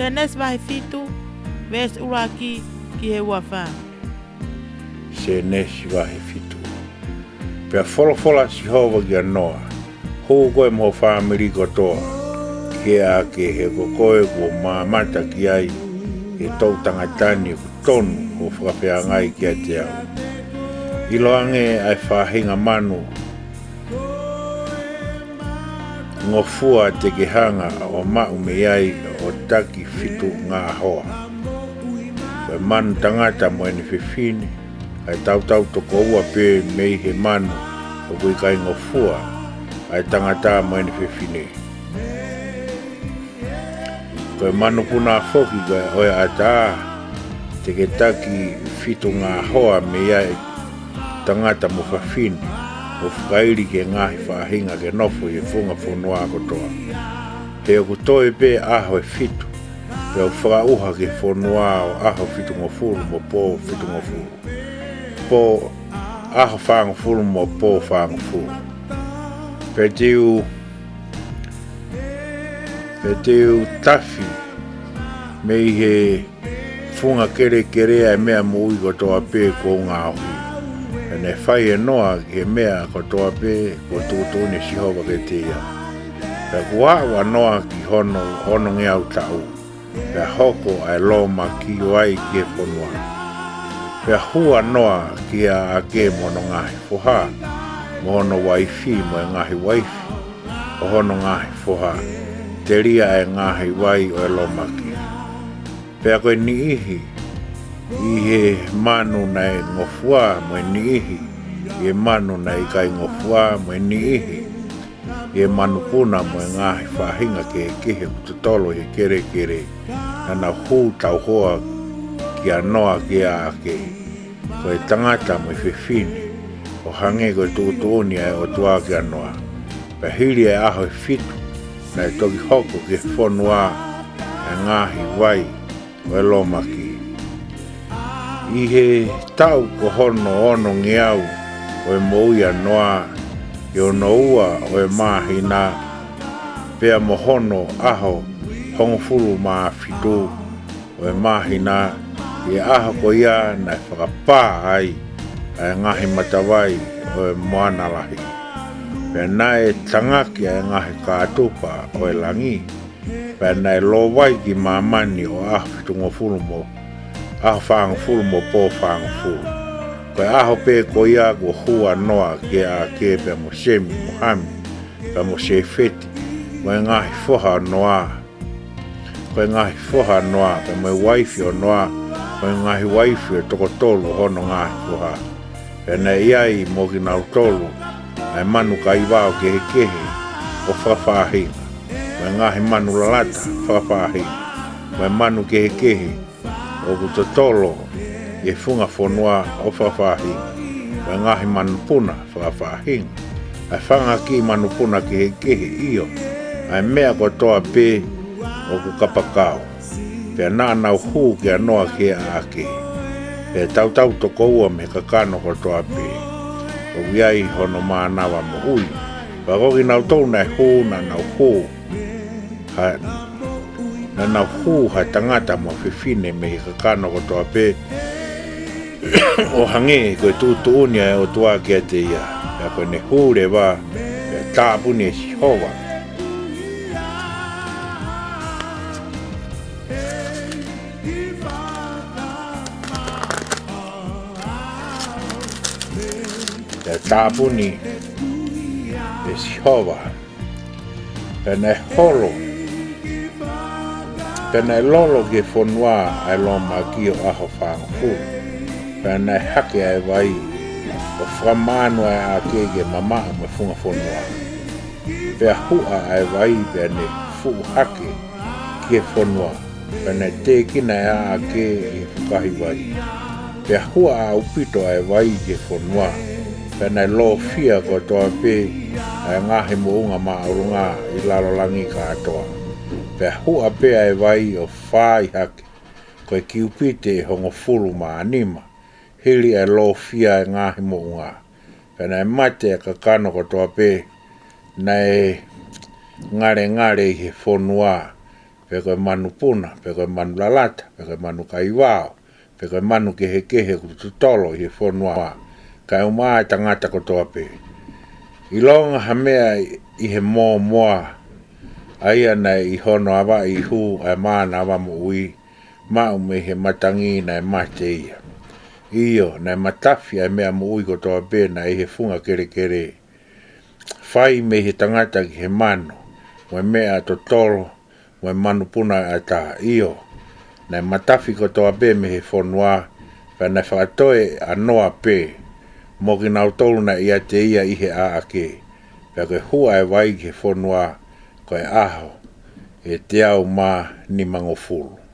Senesi vai fitu, ves uraki ki he wafa. Senesi vai fitu. Pea fola si hova ki anoa. Hou koe mo whamiri kotoa. Ke a ke he kokoe ko mamata ki ai. E tau tangatani ku tonu o whakapea ngai ki a te au. Iloange ai whahinga manu. Ngofua te kehanga o mau me ai o taki fitu ngā hoa. Koe manu tangata mo ene whiwhine. Ai tau toko ua pe mei he manu o kui kai ngofua. Ai tangata mo ene whiwhine. Koe manu puna whoki koe oe ata te ke taki fitu ngā hoa me ai tangata mo whiwhine. O whakairi ke ngahi whahinga ke nofo i whunga whunua kotoa. He o kutoe pe aho e fitu. Pe o whakauha ke whunua o aho fitu ngofuru mo pō fitu ngofuru. Pō aho whangofuru mo pō whangofuru. Pe teu tafi mei he whunga kere ai mea mui kotoa pe ko ngā hui. Ne whai e noa ke mea kotoa pe ko tūtūne sihova ke te ia. Pea kuawa noa ki hono nge au tau. Pea hoko ai loma ki wai ke whonua. Pea hua noa ki a ke mono ngahi whoha. Mohono waifi mo e ngahi waifi. O hono ngahi whoha. Te ria e ngahi wai o e loma ki. Pea koe ni ihi. I he manu nei ngofua mo ni ihi. I he manu nei kai ngofua mo ni ihi. I he manu puna mo ngahi whahinga ke kehe kututolo he kere. Nana hu tau hoa ki a noa ki a ake. Koe tangata mo i whiwhine. O hange koe tūtūni ai o tua ki a noa. Pea hiri e aho e fitu. Nei toki hoko ke whonua e ngahi wai o e loma ki. I he tau ko hono ono ngiau o e mouia noa i o noua o e mahina pea mohono aho hongofuru maa fitu o e mahina i aho ko ia na e whakapā ai a e ngahi matawai o e moana lahi. Pea nae tangaki a e ngahi kātupa o e langi pea nae lo wai ki mamani o aho fitu ngofuru mo aho whangafuru mo pō whangafuru. Koe aho pe ko ia ko hua noa ke a ke pe mo semi, mo hami, pe mo se feti. Koe ngahi whoha noa. Koe ngahi whoha noa, pe mo waifi o noa. Koe ngahi waifi o toko tolu hono ngahi whoha. Pe ne iai mo ki nau tolu, ai manu ka iwao ke he kehe o whawhahinga. Koe ngahi manu lalata whawhahinga. Koe manu ke he kehe o kutotolo e funga whonua o whawhahinga. Koe ngahi manupuna whawhahinga. Ai whanga ki manupuna ke he kehe iyo. Ai mea kotoa pe o kukapakao. Pea nānau hū ke anoa ke a ake. Pea tau toko ua me kakano kotoa pe. O wiai hono mānawa mo ui. Pea koki nau tau nai hū na nau hū. Na nau hū hai tangata mo whiwhine me he kakano kotoa pe. O hange koe tūtūnia e o tua kia te ia. Pea koe ne hū le wā. Pea tāpuni e si hoa. Pea tāpuni e si hoa. Pea ne holo. Pena lolo ke whonua ai loma ki o aho whangafuru. Pena hake ai wai o whamanu ai a ke mamaa me whunga whonua. Pea hua ai wai pene fuu hake ki e whonua. Pena te kina a ke i whukahi wai. Pea hua a upito ai wai ke whonua. Pena lo fia ko toa pe ai ngahi mo unga maurunga i lalolangi ka atoa. Pea hua pea e wai o whai hake. Koe kiupite hongo furu ma anima. Hili e lo fia e ngahi mo unga. Pea nai mate e kakano kotoa pe. Nai ngare i he whonua. pe koe manu puna, pe koe manu lalata, pe koe manu kaiwao, pe koe manu kehe ku tutolo i he whonua. Kai umaa tangata kotoa pe. I longa hamea i he moa, aia nei i hono awa i hu a mana awa mo ui, mau me he matangi nei mate ia. Iyo, nei matafi ai mea mo ui kotoa pe na i he funga kere. Fai me he tangata ki he mano, we mea totolo, we manu puna ata iyo. Nei matafi kotoa pe me he whonua, pa nei whaatoe anoa pe, mo ki nau tolu na ia te ia i he a ake. Pa koe hua e wai ki he whonua, koe aho, e te au mā ni mangofulu.